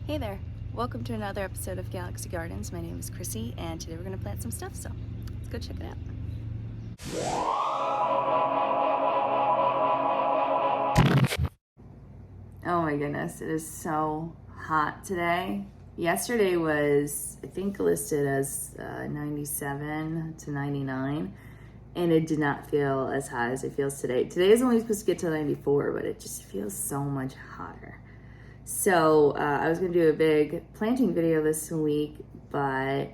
Hey there, welcome to another episode of Galaxy Gardens. My name is Chrissy and today we're going to plant some stuff, so let's go check it out. Oh my goodness, it is so hot today. Yesterday was, I think, listed as 97 to 99, and it did not feel as hot as it feels today. Today is only supposed to get to 94, but it just feels so much hotter. So I was gonna do a big planting video this week, but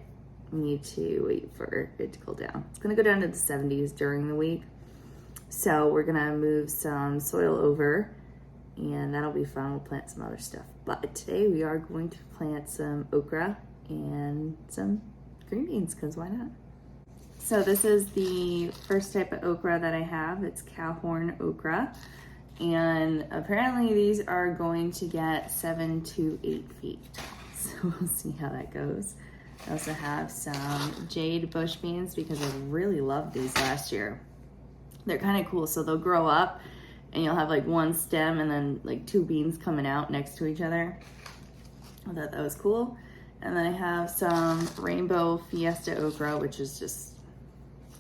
we need to wait for it to cool down. It's gonna go down to the 70s during the week. So we're gonna move some soil over and that'll be fun. We'll plant some other stuff. But today we are going to plant some okra and some green beans, because why not? So this is the first type of okra that I have. It's cow horn okra. And apparently these are going to get 7 to 8 feet. So we'll see how that goes. I also have some jade bush beans because I really loved these last year. They're kind of cool. So they'll grow up and you'll have like one stem and then like 2 beans coming out next to each other. I thought that was cool. And then I have some rainbow fiesta okra, which is just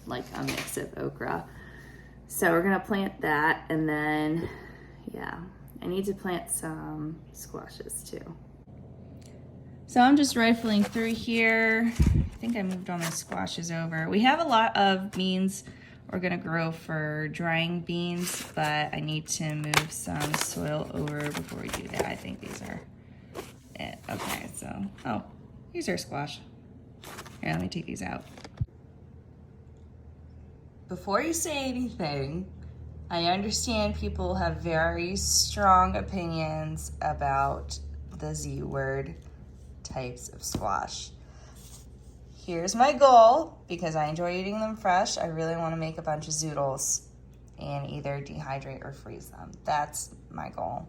like a mix of okra. So we're gonna plant that, and then, yeah, I need to plant some squashes too. So I'm just rifling through here. I think I moved all my squashes over. We have a lot of beans we're gonna grow for drying beans, but I need to move some soil over before we do that. I think these are it. Okay, so, oh, here's our squash. Here, let me take these out. Before you say anything, I understand people have very strong opinions about the Z word types of squash. Here's my goal, because I enjoy eating them fresh. I really want to make a bunch of zoodles and either dehydrate or freeze them. That's my goal.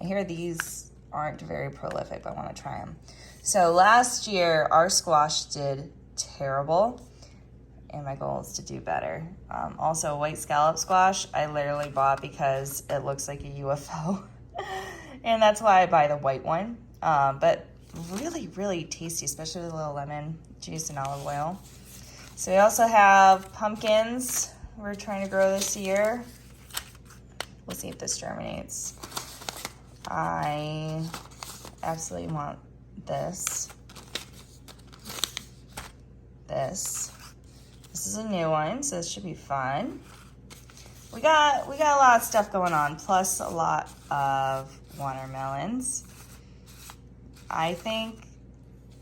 I hear these aren't very prolific, but I want to try them. So last year, our squash did terrible. And my goal is to do better. Also, white scallop squash, I literally bought because it looks like a UFO. And that's why I buy the white one. But really, really tasty, especially with a little lemon juice and olive oil. So we also have pumpkins we're trying to grow this year. We'll see if this germinates. I absolutely want this. This is a new one, so this should be fun. We got a lot of stuff going on, plus a lot of watermelons. I think,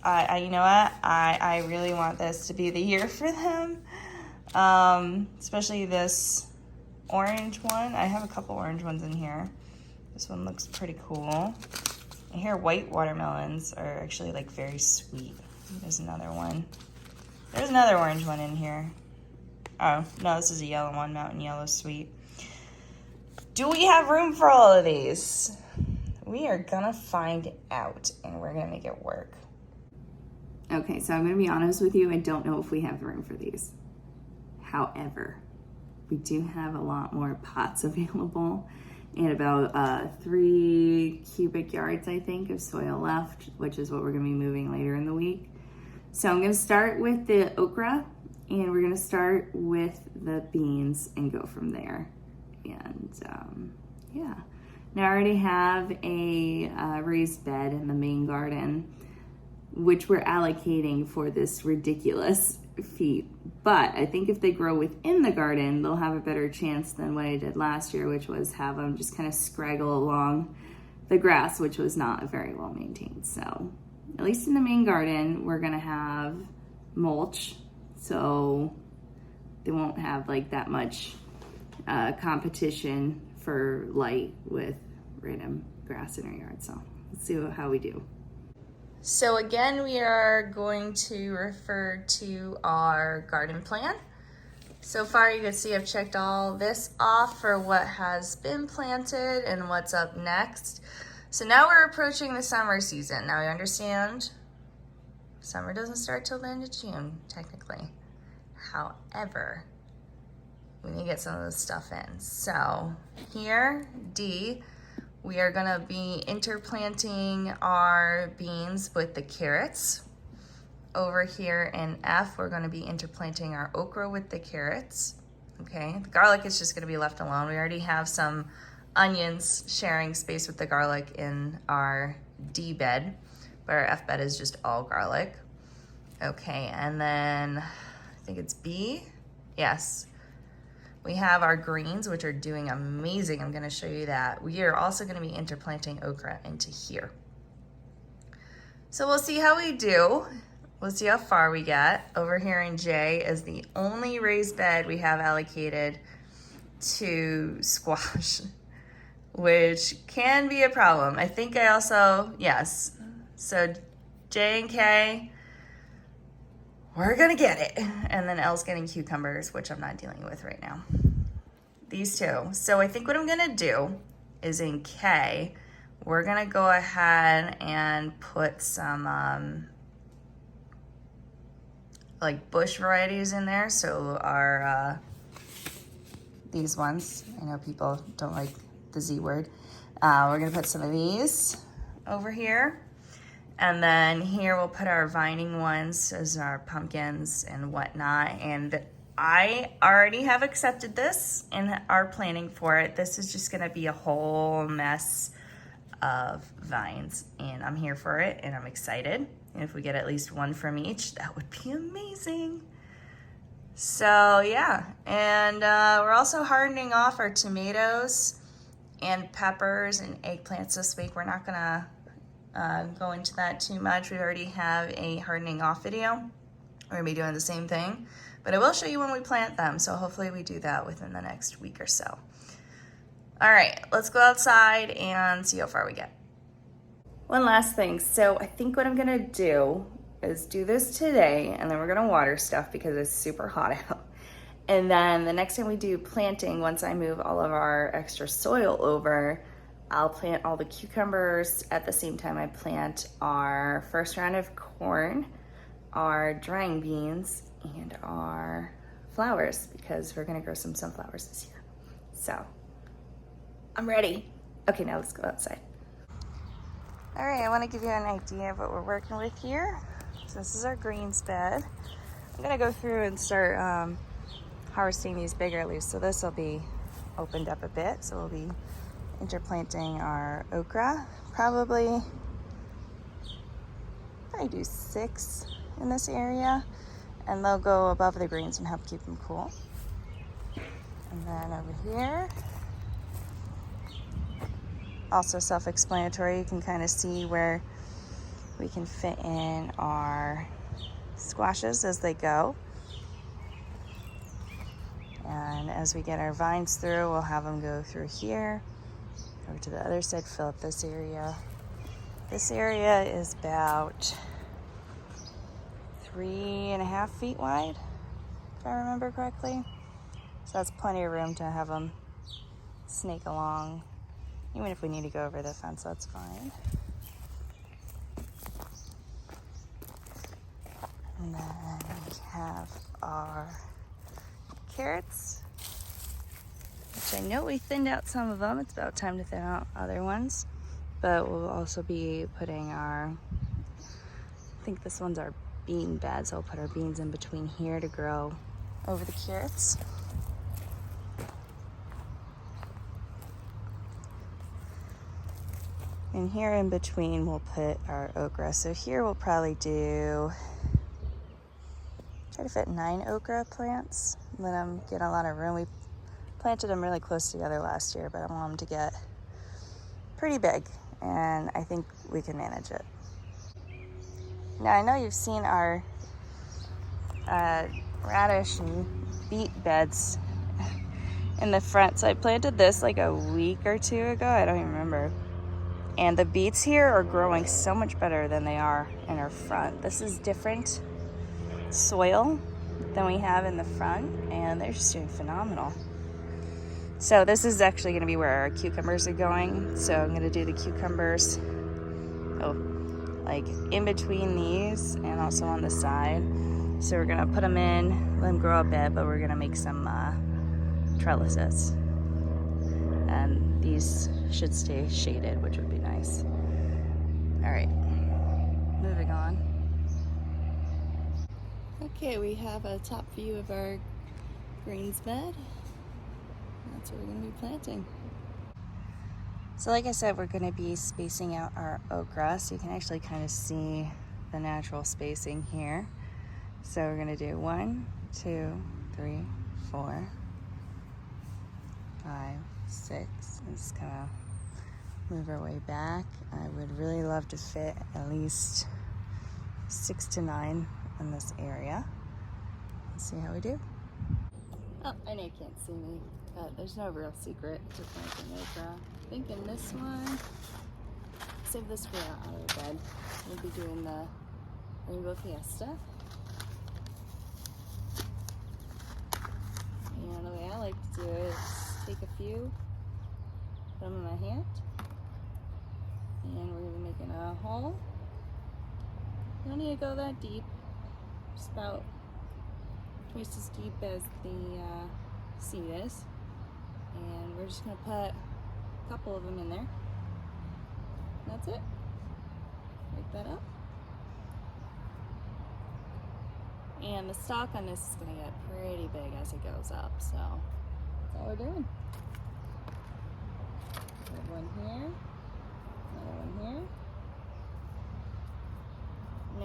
you know what? I really want this to be the year for them. Especially this orange one. I have a couple orange ones in here. This one looks pretty cool. I hear white watermelons are actually like very sweet. There's another one. There's another orange one in here. Oh, no, this is a yellow one, Mountain Yellow Sweet. Do we have room for all of these? We are gonna find out, and we're gonna make it work. Okay, so I'm gonna be honest with you, I don't know if we have room for these. However, we do have a lot more pots available and about 3 cubic yards, I think, of soil left, which is what we're gonna be moving later in the week. So I'm gonna start with the okra, and we're gonna start with the beans and go from there. And yeah. Now I already have a raised bed in the main garden, which we're allocating for this ridiculous feat. But I think if they grow within the garden, they'll have a better chance than what I did last year, which was have them just kind of scraggle along the grass, which was not very well maintained. So at least in the main garden, we're gonna have mulch, so they won't have like that much competition for light with random grass in our yard. So let's see how we do. So again, we are going to refer to our garden plan. So far, you can see I've checked all this off for what has been planted and what's up next. So now we're approaching the summer season. Now I understand summer doesn't start till the end of June, technically. However, we need to get some of this stuff in. So here, D, We are gonna be interplanting our beans with the carrots. Over here in F, we're gonna be interplanting our okra with the carrots. Okay, the garlic is just gonna be left alone. We already have some onions sharing space with the garlic in our D bed, but our F bed is just all garlic. Okay, and then I think it's B. Yes. We have our greens, which are doing amazing. I'm gonna show you that. We are also gonna be interplanting okra into here. So we'll see how we do. We'll see how far we get. Over here in J is the only raised bed we have allocated to squash, which can be a problem. I think I also, yes. So J and K, we're gonna get it. And then L's getting cucumbers, which I'm not dealing with right now. These two. So I think what I'm gonna do is in K, we're gonna go ahead and put some like bush varieties in there. So our, these ones, I know people don't like the Z word. We're gonna put some of these over here. And then here we'll put our vining ones as our pumpkins and whatnot. And I already have accepted this and are planning for it. This is just gonna be a whole mess of vines, and I'm here for it and I'm excited. And if we get at least one from each, that would be amazing. So yeah, and we're also hardening off our tomatoes and peppers and eggplants this week. We're not gonna go into that too much. We already have a hardening off video. We're gonna be doing the same thing, but I will show you when we plant them. So hopefully we do that within the next week or so. All right, let's go outside and see how far we get. One last thing. So I think what I'm gonna do is do this today, and then we're gonna water stuff because it's super hot out. And then the next time we do planting, once I move all of our extra soil over, I'll plant all the cucumbers at the same time I plant our first round of corn, our drying beans, and our flowers, because we're gonna grow some sunflowers this year. So I'm ready. Okay, now let's go outside. All right, I wanna give you an idea of what we're working with here. So this is our greens bed. I'm gonna go through and start harvesting these bigger leaves. So this will be opened up a bit. So we'll be interplanting our okra. Probably do 6 in this area, and they'll go above the greens and help keep them cool. And then over here, also self-explanatory, you can kind of see where we can fit in our squashes as they go. And as we get our vines through, we'll have them go through here, over to the other side, fill up this area. This area is about 3.5 feet wide, if I remember correctly. So that's plenty of room to have them snake along. Even if we need to go over the fence, that's fine. And then we have our carrots, which I know we thinned out some of them. It's about time to thin out other ones. But we'll also be putting our, I think this one's our bean bed, so we'll put our beans in between here to grow over the carrots. And here in between, we'll put our okra. So here we'll probably try to fit 9 okra plants. Let them get a lot of room. We planted them really close together last year, but I want them to get pretty big, and I think we can manage it. Now I know you've seen our radish and beet beds in the front. So I planted this like a week or 2 ago, I don't even remember. And the beets here are growing so much better than they are in our front. This is different soil than we have in the front, and they're just doing phenomenal. So this is actually gonna be where our cucumbers are going. So I'm gonna do the cucumbers, like in between these and also on the side. So we're gonna put them in, let them grow a bit, but we're gonna make some trellises. And these should stay shaded, which would be nice. All right, moving on. Okay, we have a top view of our greens bed. That's what we're gonna be planting. So like I said, we're gonna be spacing out our okra, so you can actually kind of see the natural spacing here. So we're gonna do 1, 2, 3, 4, 5, 6. Just kind of move our way back. I would really love to fit at least 6 to 9 in this area. Let's see how we do. Oh, I know you can't see me, but there's no real secret to planting okra. I think in this one, save this for our other bed. We'll be doing the Rainbow Fiesta. And the way I like to do it is take a few, put them in my hand, and we're going to be making a hole. You don't need to go that deep, just about twice as deep as the seed is. And we're just going to put a couple of them in there. That's it. Break that up. And the stalk on this is going to get pretty big as it goes up, so that's all we're doing. One here, another one here.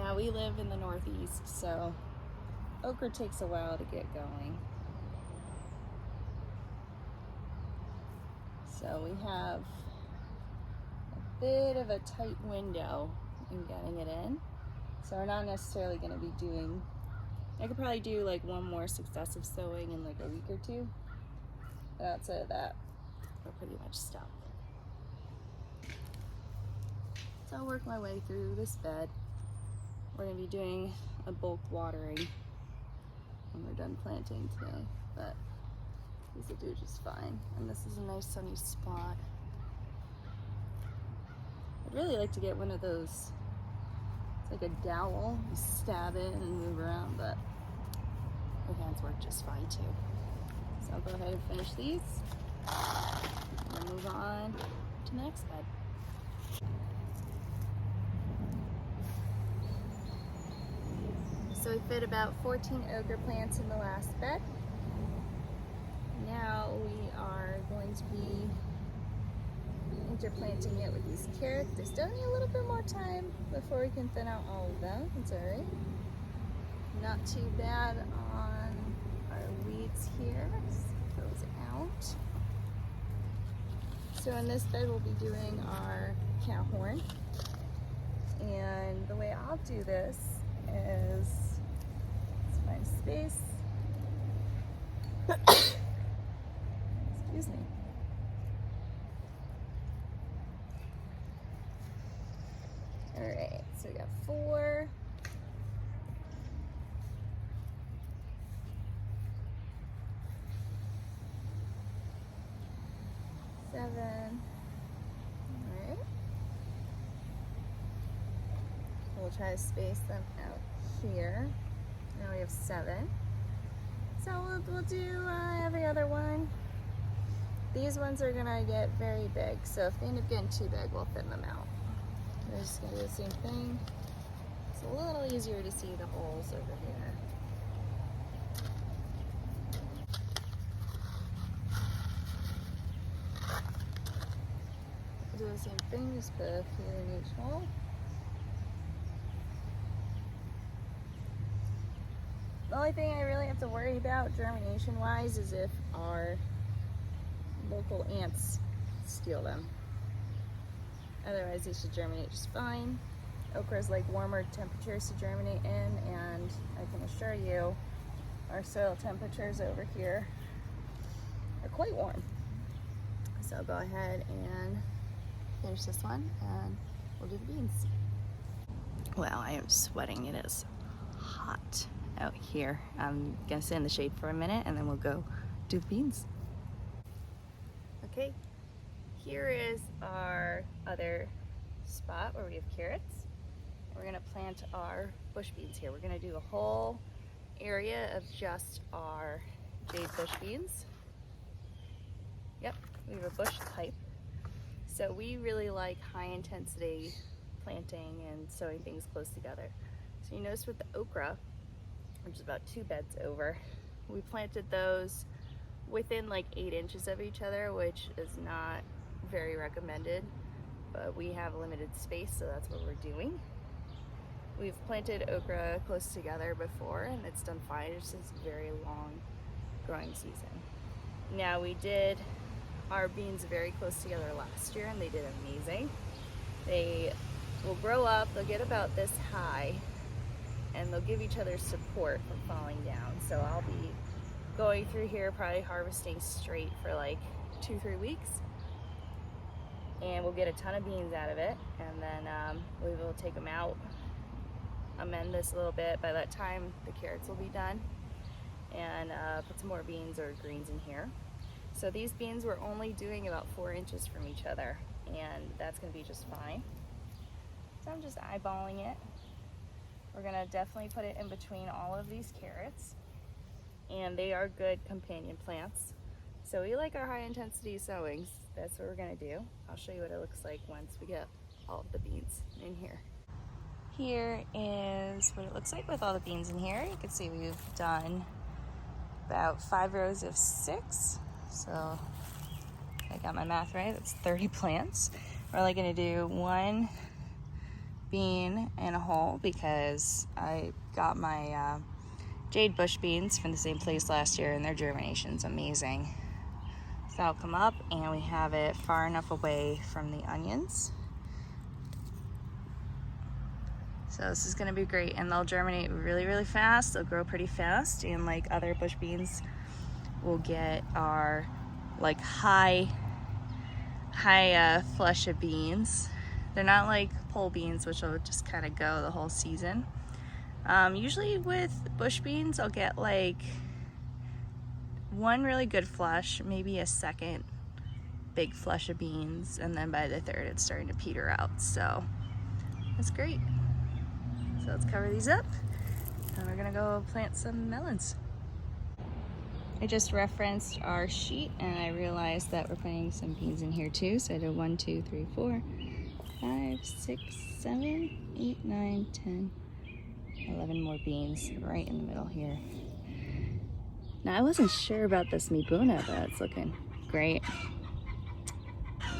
Now we live in the Northeast, so okra takes a while to get going. So we have a bit of a tight window in getting it in. So we're not necessarily going to be doing, I could probably do like one more successive sowing in like a week or two. But outside of that, we're pretty much stuck. So I'll work my way through this bed. We're going to be doing a bulk watering when we're done planting today, but these will do just fine. And this is a nice sunny spot. I'd really like to get one of those, it's like a dowel. You stab it and move around, but my hands work just fine too. So I'll go ahead and finish these and move on to the next bed. So we fit about 14 okra plants in the last bed. Now we are going to be interplanting it with these carrots. They still need a little bit more time before we can thin out all of them. It's alright. Not too bad on our weeds here. Those out. So in this bed we'll be doing our cow horn. And the way I'll do this is, let's find space. Excuse me. Alright, so we got 4. 7. Alright. We'll try to space them out here. Now we have 7. So we'll do every other one. These ones are gonna get very big, so if they end up getting too big, we'll thin them out. We're just gonna do the same thing. It's a little easier to see the holes over here. Do the same thing, just put a few in each hole. The only thing I really have to worry about germination wise is if our local ants steal them. Otherwise they should germinate just fine. Okras like warmer temperatures to germinate in, and I can assure you our soil temperatures over here are quite warm. So I'll go ahead and finish this one and we'll do the beans. Well, I am sweating. It is hot out here. I'm gonna sit in the shade for a minute and then we'll go do the beans. Okay, here is our other spot where we have carrots. We're gonna plant our bush beans here. We're gonna do a whole area of just our jade bush beans. Yep, we have a bush type. So we really like high intensity planting and sowing things close together. So you notice with the okra, which is about 2 beds over, we planted those within like 8 inches of each other, which is not very recommended, but we have limited space, so that's what we're doing. We've planted okra close together before and it's done fine. It's just a very long growing season. Now we did our beans very close together last year and they did amazing. They will grow up, they'll get about this high, and they'll give each other support from falling down. So I'll be going through here, probably harvesting straight for like 2-3 weeks. And we'll get a ton of beans out of it. And then we will take them out, amend this a little bit. By that time, the carrots will be done. And put some more beans or greens in here. So these beans we're only doing about 4 inches from each other, and that's gonna be just fine. So I'm just eyeballing it. We're gonna definitely put it in between all of these carrots, and they are good companion plants. So we like our high intensity sowings. That's what we're gonna do. I'll show you what it looks like once we get all of the beans in here. Here is what it looks like with all the beans in here. You can see we've done about 5 rows of 6. So I got my math right, that's 30 plants. We're only gonna do 1 bean in a hole because I got my jade bush beans from the same place last year and their germination's amazing. So that'll come up and we have it far enough away from the onions. So this is gonna be great, and they'll germinate really, really fast. They'll grow pretty fast, and like other bush beans, we'll get our like high flush of beans. They're not like pole beans, which will just kind of go the whole season. Usually with bush beans, I'll get like 1 really good flush, maybe a second big flush of beans, and then by the 3rd it's starting to peter out. So that's great. So let's cover these up and we're gonna go plant some melons. I just referenced our sheet and I realized that we're putting some beans in here too. So I did 1, 2, 3, 4, 5, 6, 7, 8, 9, 10, 11 more beans right in the middle here. Now I wasn't sure about this mibuna, but it's looking great.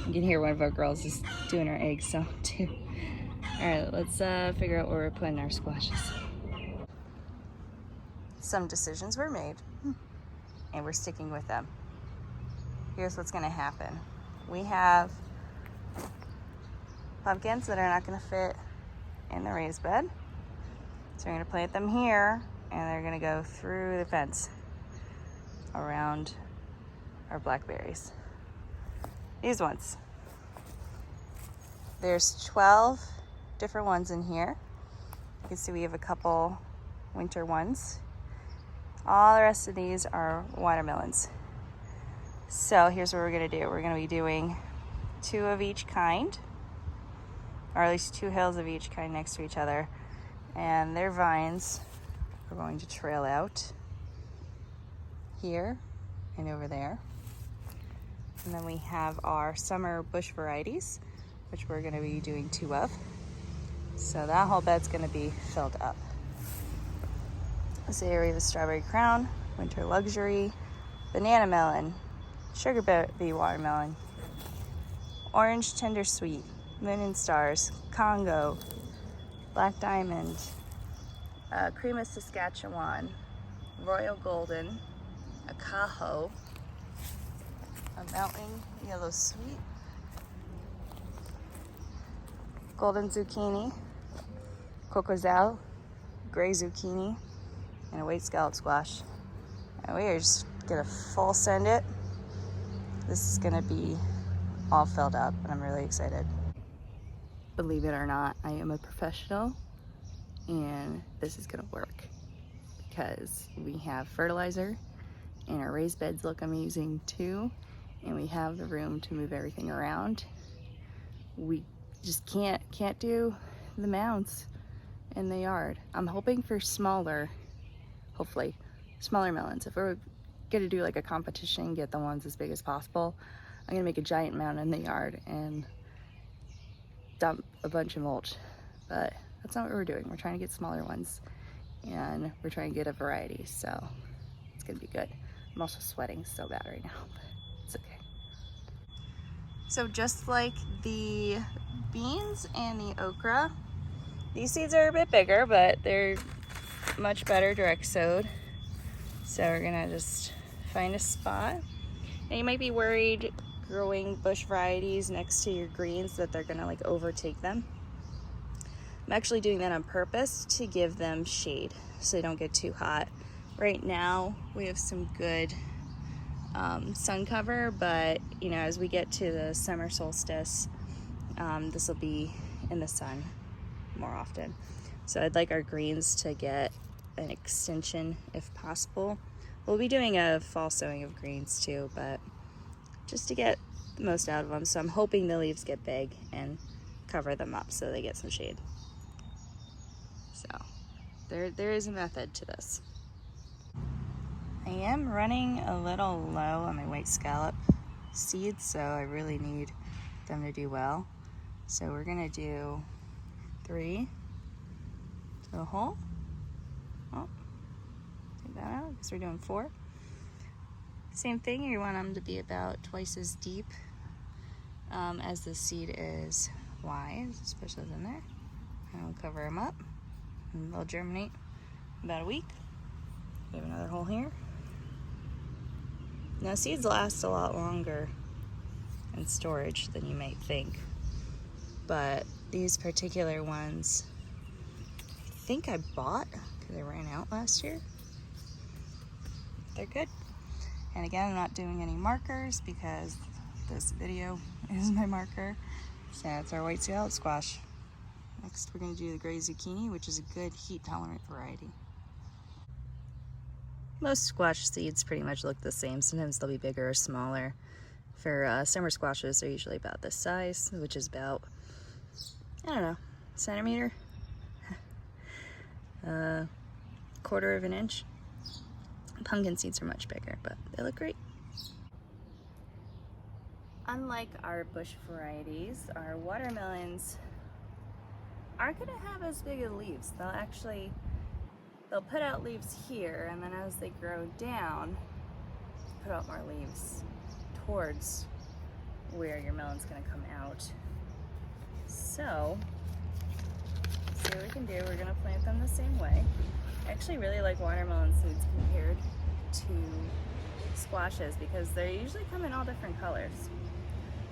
You can hear one of our girls is doing her eggs so too. All right, let's figure out where we're putting our squashes. Some decisions were made and we're sticking with them. Here's what's gonna happen. We have pumpkins that are not gonna fit in the raised bed. So we're gonna plant them here and they're gonna go through the fence around our blackberries. These ones. There's 12 different ones in here. You can see we have a couple winter ones. All the rest of these are watermelons. So here's what we're gonna do. We're gonna be doing 2 of each kind, or at least 2 hills of each kind next to each other. And their vines are going to trail out here and over there. And then we have our summer bush varieties, which we're gonna be doing 2 of. So that whole bed's gonna be filled up. So here we have a strawberry crown, winter luxury, banana melon, sugar baby watermelon, orange tender sweet, moon and stars, Congo, black diamond, cream of Saskatchewan, royal golden, a Cajo, a mountain yellow sweet, golden zucchini, cocozelle, gray zucchini, and a white scallop squash. And we are just gonna full send it. This is gonna be all filled up and I'm really excited. Believe it or not, I am a professional and this is gonna work because we have fertilizer and our raised beds look amazing too, and we have the room to move everything around. We just can't do the mounds in the yard. I'm hoping for hopefully smaller melons. If we're gonna do like a competition, get the ones as big as possible, I'm gonna make a giant mound in the yard and dump a bunch of mulch, but that's not what we're doing. We're trying to get smaller ones, and we're trying to get a variety, so it's gonna be good. I'm also sweating so bad right now, but it's okay. So just like the beans and the okra, these seeds are a bit bigger, but they're much better direct sowed. So we're gonna just find a spot. And you might be worried growing bush varieties next to your greens that they're gonna like overtake them. I'm actually doing that on purpose to give them shade so they don't get too hot. Right now we have some good sun cover, but you know, as we get to the summer solstice, this will be in the sun more often. So I'd like our greens to get an extension if possible. We'll be doing a fall sowing of greens too, but just to get the most out of them. So I'm hoping the leaves get big and cover them up so they get some shade. So there is a method to this. I am running a little low on my white scallop seeds, so I really need them to do well. So we're gonna do 3 to the hole. Oh, take that out because we're doing 4. Same thing, you want them to be about twice as deep as the seed is wide. Just push those in there and we'll cover them up and they'll germinate in about a week. We have another hole here. Now seeds last a lot longer in storage than you might think, but these particular ones I think I bought because they ran out last year. They're good. And again, I'm not doing any markers because this video is my marker. So that's our white scallop squash. Next we're going to do the gray zucchini, which is a good heat tolerant variety. Most squash seeds pretty much look the same. Sometimes they'll be bigger or smaller. For summer squashes, they're usually about this size, which is about, I don't know, centimeter, 1/4 of an inch. Pumpkin seeds are much bigger, but they look great. Unlike our bush varieties, our watermelons aren't gonna have as big of leaves. They'll put out leaves here, and then as they grow down, put out more leaves towards where your melon's gonna come out. So, see what we can do. We're gonna plant them the same way. I actually really like watermelon seeds compared to squashes because they usually come in all different colors.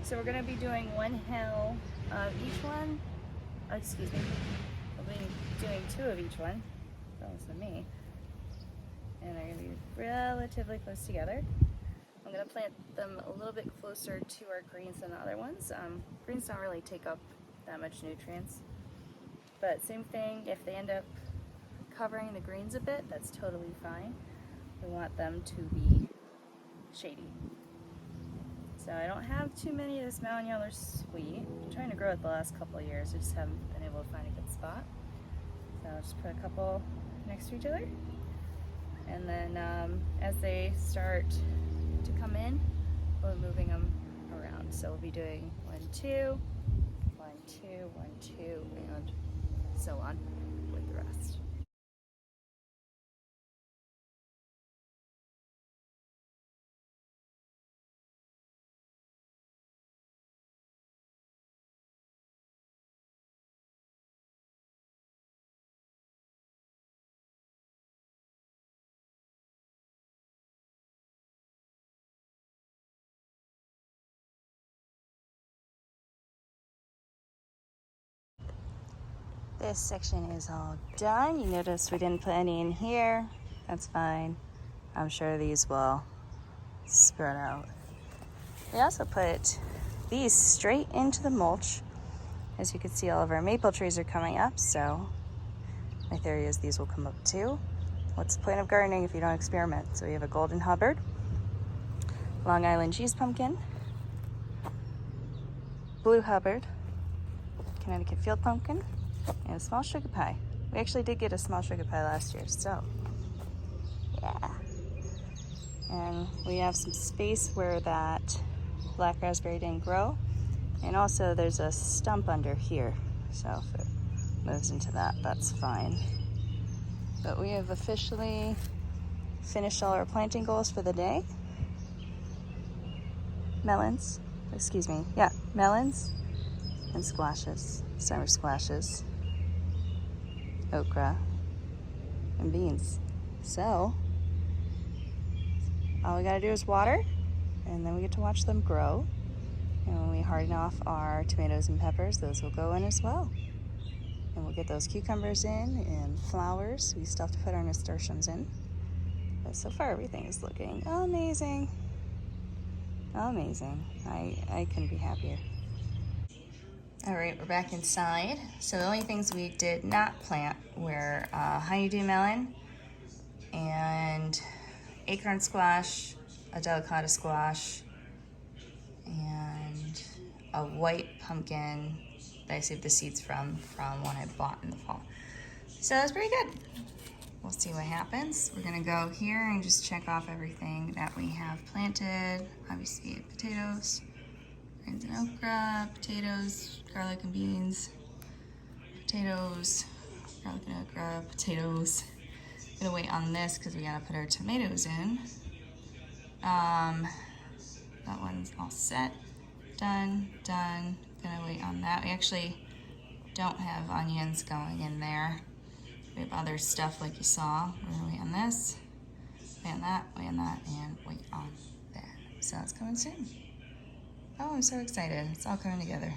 So we're gonna be doing 1 hill of each one. Oh, excuse me. We'll be doing 2 of each one. That was me. And they're gonna be relatively close together. I'm gonna plant them a little bit closer to our greens than the other ones. Greens don't really take up that much nutrients. But same thing, if they end up covering the greens a bit, that's totally fine. We want them to be shady. So I don't have too many of this mountain yellow sweet. I'm trying to grow it the last couple of years. I just haven't been able to find a good spot. So I'll just put a couple next to each other. And then as they start to come in, we'll be moving them around. So we'll be doing 1, 2, 1, 2, 1, 2, and so on with the rest. This section is all done. You notice we didn't put any in here. That's fine. I'm sure these will spread out. We also put these straight into the mulch. As you can see, all of our maple trees are coming up, so my theory is these will come up too. What's the point of gardening if you don't experiment? So we have a golden Hubbard, Long Island cheese pumpkin, blue Hubbard, Connecticut field pumpkin, and a small sugar pie. We actually did get a small sugar pie last year, so yeah. And we have some space where that black raspberry didn't grow. And also there's a stump under here, so if it moves into that, that's fine. But we have officially finished all our planting goals for the day. Melons, melons and squashes, summer squashes, okra, and beans. So all we gotta do is water, and then we get to watch them grow. And when we harden off our tomatoes and peppers, those will go in as well. And we'll get those cucumbers in and flowers. We still have to put our nasturtiums in. But so far everything is looking amazing. Amazing. I couldn't be happier. All right, we're back inside. So the only things we did not plant were honeydew melon and acorn squash, a delicata squash, and a white pumpkin that I saved the seeds from one I bought in the fall. So that's pretty good. We'll see what happens. We're gonna go here and just check off everything that we have planted. Obviously potatoes, greens and okra, potatoes, garlic and beans, potatoes, garlic and okra, potatoes. I'm gonna wait on this because we gotta put our tomatoes in. That one's all set. Done. Gonna wait on that. We actually don't have onions going in there. We have other stuff like you saw. We're gonna wait on this, wait on that, and wait on that. So it's coming soon. Oh, I'm so excited. It's all coming together.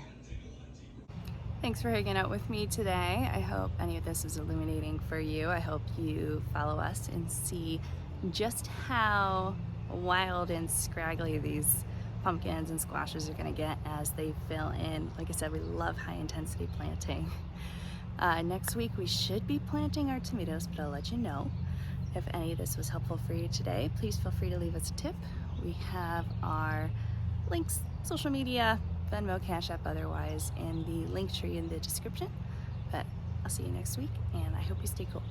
Thanks for hanging out with me today. I hope any of this is illuminating for you. I hope you follow us and see just how wild and scraggly these pumpkins and squashes are gonna get as they fill in. Like I said, we love high intensity planting. Next week we should be planting our tomatoes, but I'll let you know. If any of this was helpful for you today, please feel free to leave us a tip. We have our links, social media, Venmo, Cash App, otherwise, and the link tree in the description. But I'll see you next week, and I hope you stay cool.